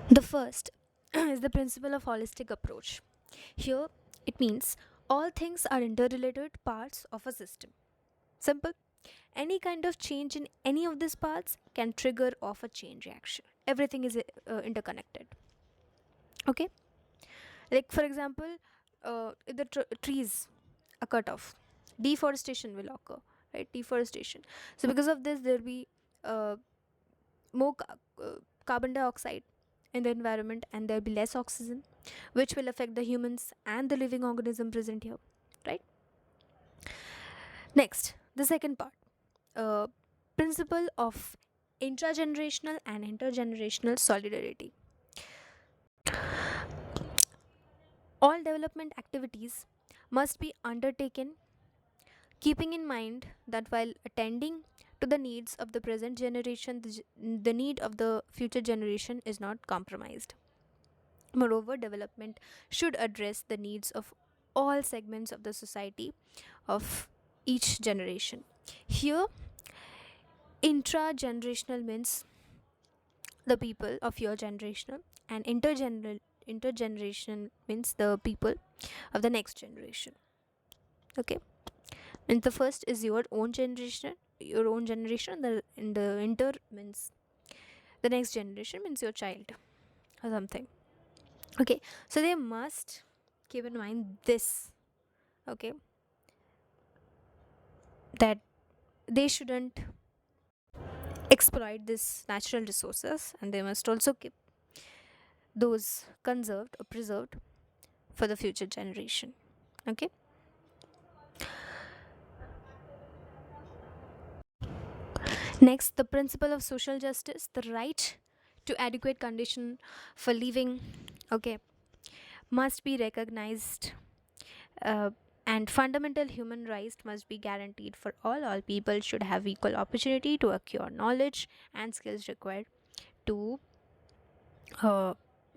The first is the principle of holistic approach. Here it means all things are interrelated parts of a system. Simple. Any kind of change in any of these parts can trigger off a chain reaction. Everything is interconnected. Okay, like for example, if the trees are cut off, deforestation will occur, right? Deforestation. So because of this, there'll be uh, more carbon dioxide in the environment, and there'll be less oxygen, which will affect the humans and the living organism present here, right? Next, the second part, uh, principle of intragenerational and intergenerational solidarity. All development activities must be undertaken keeping in mind that while attending to the needs of the present generation, the need of the future generation is not compromised. Moreover, development should address the needs of all segments of the society of each generation. Here, intra-generational means the people of your generation, and intergenerational means the people of the next generation. Okay, and the first is your own generation. The inter means the next generation, means your child or something. Okay, so they must keep in mind this. Okay, that they shouldn't exploit this natural resources, and they must also keep those conserved or preserved for the future generation. Okay, next, the principle of social justice, the right to adequate condition for living, okay, must be recognized, uh, and fundamental human rights must be guaranteed for all people should have equal opportunity to acquire knowledge and skills required to uh,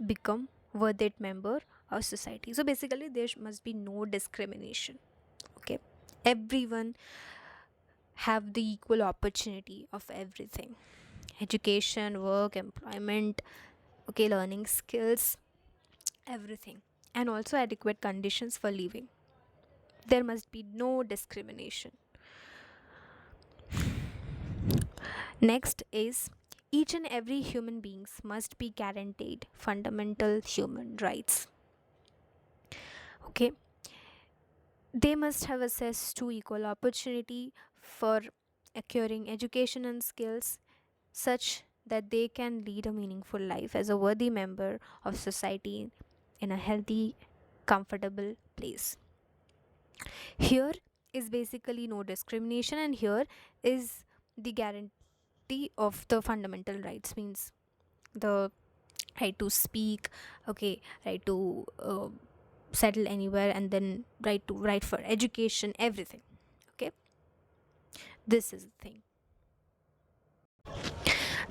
become worthy member of society. So basically there must be no discrimination. Okay, everyone have the equal opportunity of everything. education, work, employment, okay, learning skills, everything, and also adequate conditions for living. There must be no discrimination. Next is each and every human beings must be guaranteed fundamental human rights. Okay, they must have access to equal opportunity for acquiring education and skills such that they can lead a meaningful life as a worthy member of society in a healthy, comfortable place. Here is basically no discrimination, and here is the guarantee of the fundamental rights, means the right to speak, okay, right to settle anywhere, and then right for education, everything. Okay, this is the thing.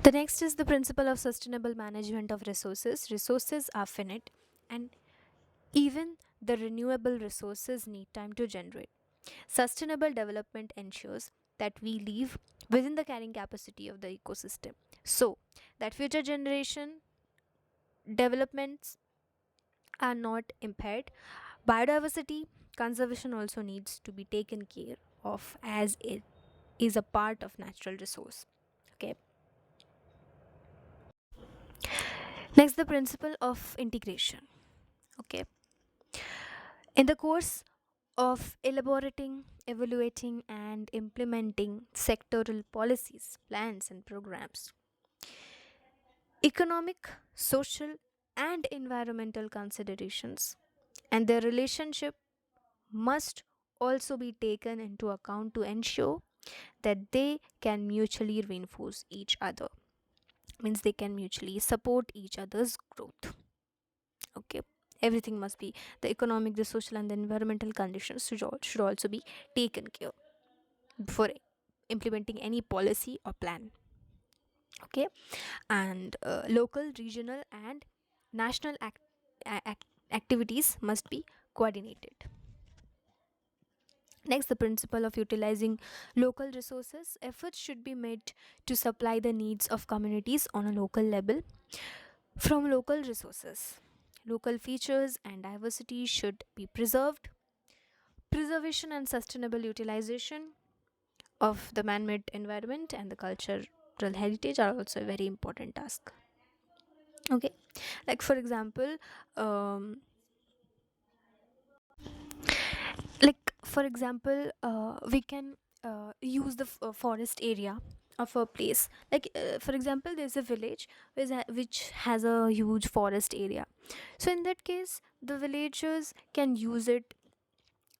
The next is the principle of sustainable management of resources. Resources are finite, and even the renewable resources need time to generate. Sustainable development ensures that we live within the carrying capacity of the ecosystem, so that future generation developments are not impaired. Biodiversity conservation also needs to be taken care of as it is a part of natural resource. Okay. Next, the principle of integration. Okay. In the course of elaborating, evaluating, and implementing sectoral policies, plans, and programs, economic, social, and environmental considerations and their relationship must also be taken into account to ensure that they can mutually reinforce each other, means they can mutually support each other's growth. Okay, everything must be, the economic, the social, and the environmental conditions should also be taken care before implementing any policy or plan. Okay, and local, regional, and national activities must be coordinated. Next, the principle of utilizing local resources. Efforts should be made to supply the needs of communities on a local level from local resources. Local features and diversity should be preserved. Preservation and sustainable utilization of the man made environment and the cultural heritage are also a very important task. Okay, like for example, um, we can use the forest area of a place, like for example, there's a village which has a huge forest area. So in that case, the villagers can use it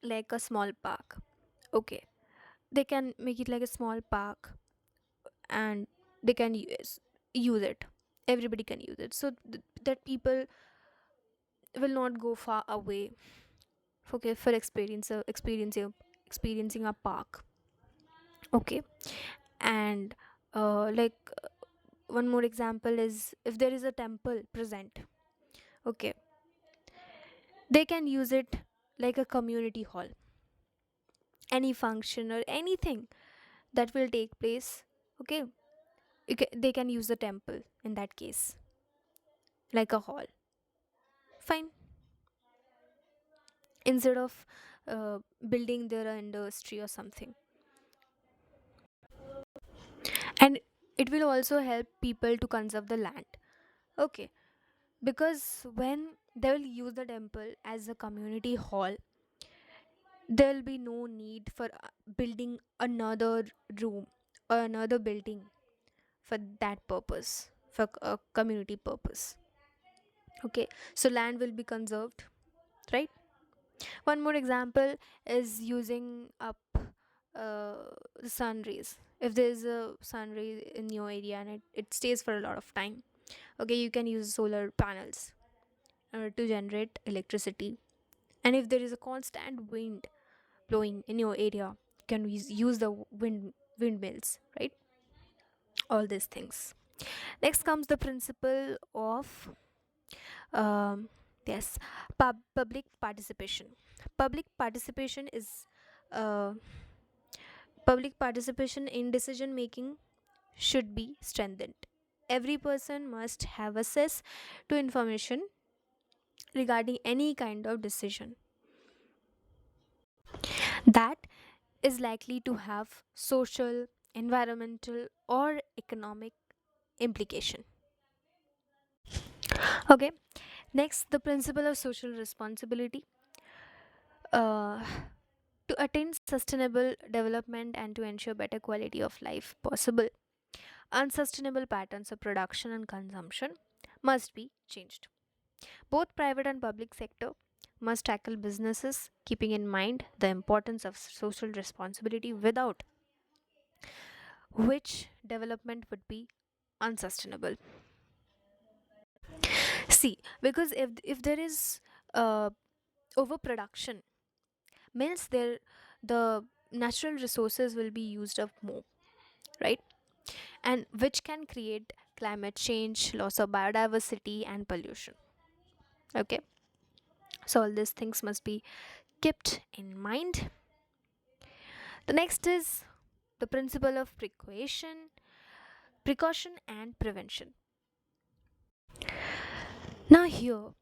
like a small park. Okay, they can make it like a small park, and they can use it, everybody can use it, so that people will not go far away, okay, for experiencing a park. Okay, and like one more example is, if there is a temple present, okay, they can use it like a community hall. Any function or anything that will take place, okay, they can use the temple in that case like a hall. Fine, instead of building their industry or something. And it will also help people to conserve the land. Okay, because when they will use the temple as a community hall, there will be no need for building another room or another building for that purpose, for a community purpose. Okay, so land will be conserved, right? One more example is using up the sun rays. If there's a sun ray in your area and it stays for a lot of time, okay, you can use solar panels to generate electricity. And if there is a constant wind blowing in your area, you can use the windmills, right? All these things. Next comes the principle of um, yes, public participation. Public participation is uh, public participation in decision making should be strengthened. Every person must have access to information regarding any kind of decision that is likely to have social, environmental, or economic implication. Okay, next, the principle of social responsibility. Uh, to attain sustainable development and to ensure better quality of life possible, unsustainable patterns of production and consumption must be changed. Both private and public sector must tackle businesses keeping in mind the importance of social responsibility, without which development would be unsustainable. See, because if there is uh, overproduction, means there the natural resources will be used up more, right? And which can create climate change, loss of biodiversity, and pollution. Okay, so all these things must be kept in mind. The next is the principle of precaution and prevention. Now, here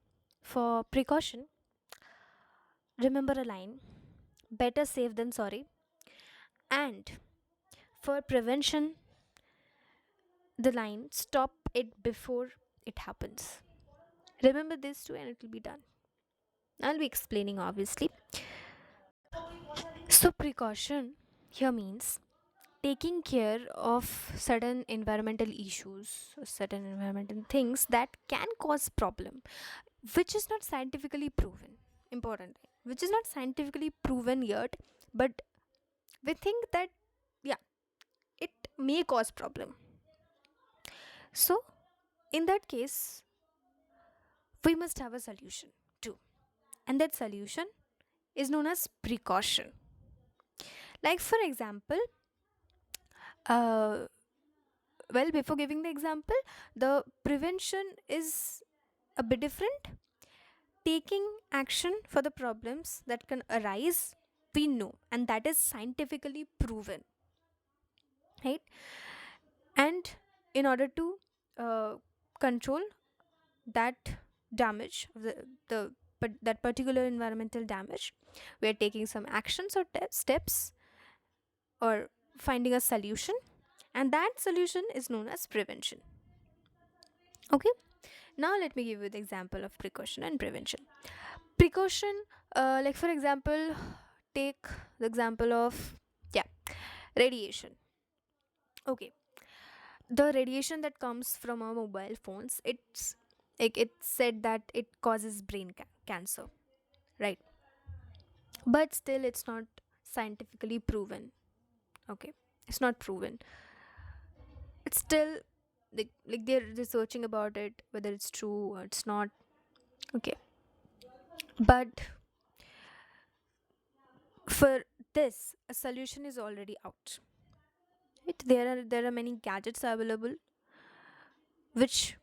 for precaution, remember a line: better safe than sorry. And for prevention, the line: stop it before it happens. Remember this too, and it will be done. I'll be explaining obviously. So, precaution here means taking care of certain environmental issues, certain environmental things that can cause problem, which is not scientifically proven. Important, which is not scientifically proven yet, but we think that, yeah, it may cause problem. So in that case, we must have a solution too, and that solution is known as precaution. Like for example, uh, well, before giving the example, the prevention is a bit different. Taking action for the problems that can arise, we know, and that is scientifically proven, right? And in order to uh, control that damage, but that particular environmental damage, we are taking some actions or steps, or finding a solution, and that solution is known as prevention. Okay, now let me give you the example of precaution and prevention. Precaution, like for example, take the example of, yeah, radiation. Okay, the radiation that comes from our mobile phones, it's like it's said that it causes brain cancer, right? But still it's not scientifically proven. Okay, it's not proven. It's still like they're researching about it, whether it's true or it's not. Okay, but for this, a solution is already out, right? There are many gadgets available which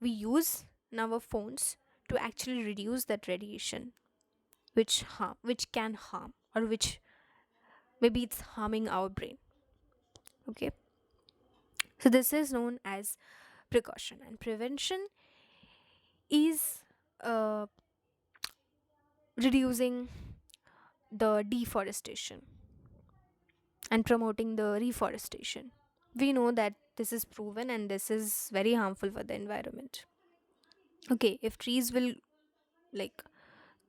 we use in our phones to actually reduce that radiation, which can harm, or which maybe it's harming our brain. Okay, so this is known as precaution, and prevention is uh, reducing the deforestation and promoting the reforestation. We know that this is proven and this is very harmful for the environment. Okay, if trees will, like,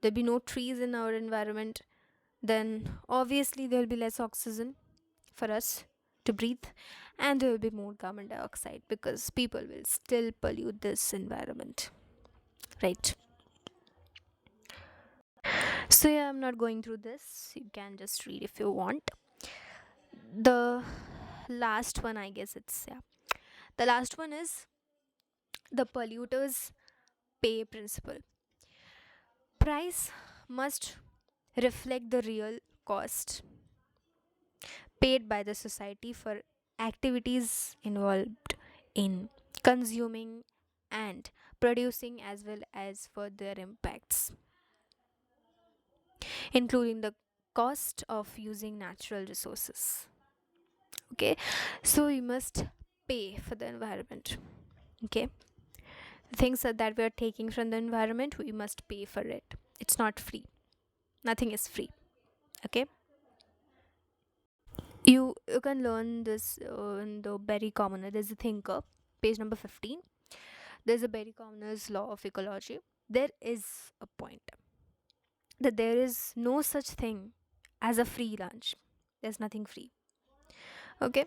there be no trees in our environment, then obviously there will be less oxygen for us to breathe, and there will be more carbon dioxide, because people will still pollute this environment, right? So yeah, I'm not going through this, you can just read if you want. The last one, I guess it's, yeah, the last one is the polluters pay principle. Price must reflect the real cost paid by the society for activities involved in consuming and producing, as well as for their impacts, including the cost of using natural resources. Okay, so we must pay for the environment. Okay, things that we are taking from the environment, we must pay for it. It's not free. Nothing is free. Okay, you can learn this in the Barry Commoner. There's a thinker, page number 15. There's a Barry Commoner's law of ecology. There is a point that there is no such thing as a free lunch. There's nothing free. Okay,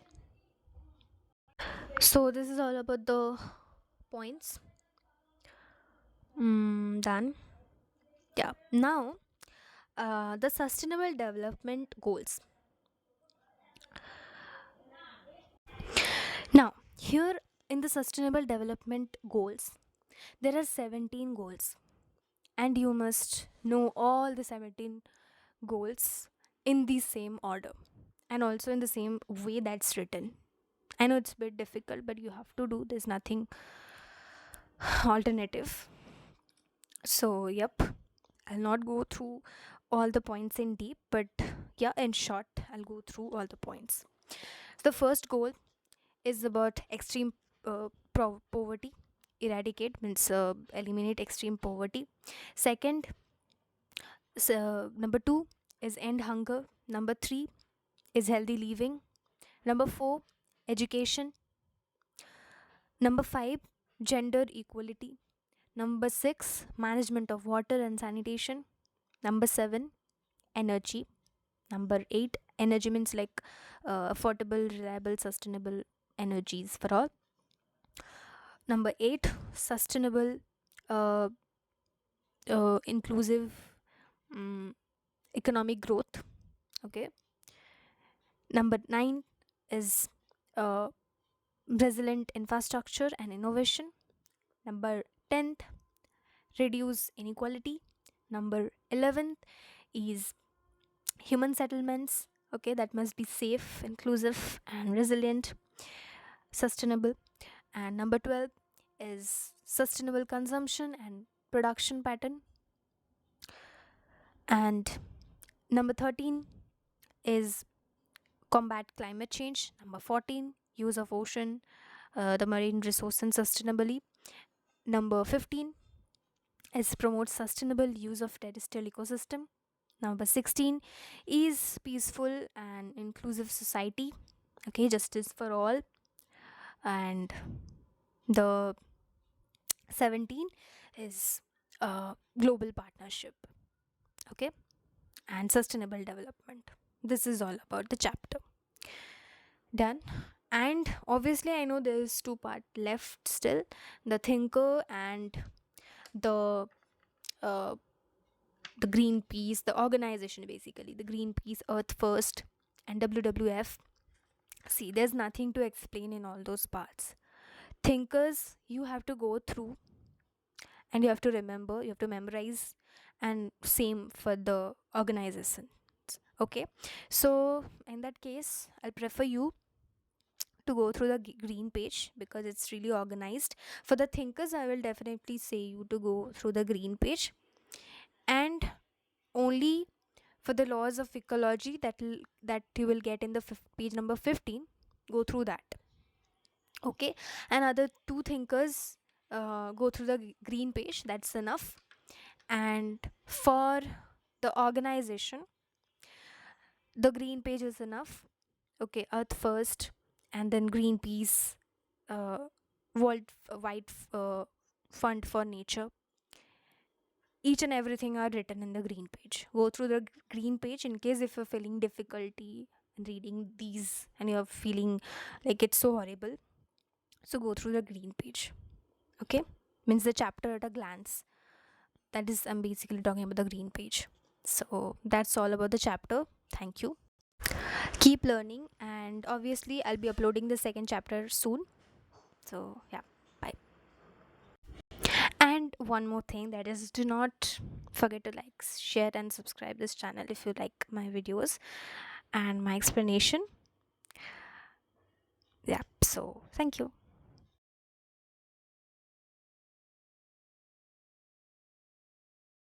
so this is all about the points. Done. Yeah, now the sustainable development goals. Now, here in the sustainable development goals, there are 17 goals, and you must know all the 17 goals in the same order and also in the same way that's written. I know it's a bit difficult, but you have to do. There's nothing alternative. So, yep, I'll not go through all the points in deep, but yeah, in short, I'll go through all the points. The first goal is about extreme poverty. Eradicate means eliminate extreme poverty. Second, number two is end hunger. Number three is healthy living. Number four, education. Number five, gender equality. Number six, management of water and sanitation. Number seven, energy. Number eight, energy means like affordable, reliable, sustainable energies for all. Number eight, sustainable, uh, inclusive economic growth. Okay. Number nine is uh, resilient infrastructure and innovation. Number 10th, reduce inequality. Number 11th is human settlements. Okay, that must be safe, inclusive, and resilient, sustainable. And number 12 is sustainable consumption and production pattern. And number 13 is combat climate change. Number 14, use of ocean, the marine resource and sustainably. Number 15 is promote sustainable use of terrestrial ecosystem. Number 16 is peaceful and inclusive society. Okay, justice for all. And the 17 is global partnership. Okay, and sustainable development. This is all about the chapter. Done. And obviously I know there's two part left still, the thinker and the uh, the Greenpeace, the organization, basically the Greenpeace, Earth First, and WWF. See, there's nothing to explain in all those parts. Thinkers, you have to go through and you have to remember, you have to memorize, and same for the organization. Okay, so in that case, I'll prefer you to go through the green page because it's really organized. For the thinkers, I will definitely say you to go through the green page, and only for the laws of ecology that you will get in the page number 15, go through that. Okay, and other two thinkers, go through the green page, that's enough. And for the organization, the green page is enough. Okay, Earth First, and then Greenpeace, uh, world wide fund for nature, each and everything are written in the green page. Go through the green page in case if you're feeling difficulty in reading these and you're feeling like it's so horrible, so go through the green page. Okay, means the chapter at a glance. That is, I'm basically talking about the green page. So that's all about the chapter. Thank you. Keep learning, and obviously I'll be uploading the second chapter soon. So yeah, bye. And one more thing, that is, do not forget to like, share, and subscribe this channel if you like my videos and my explanation. Yeah, so thank you.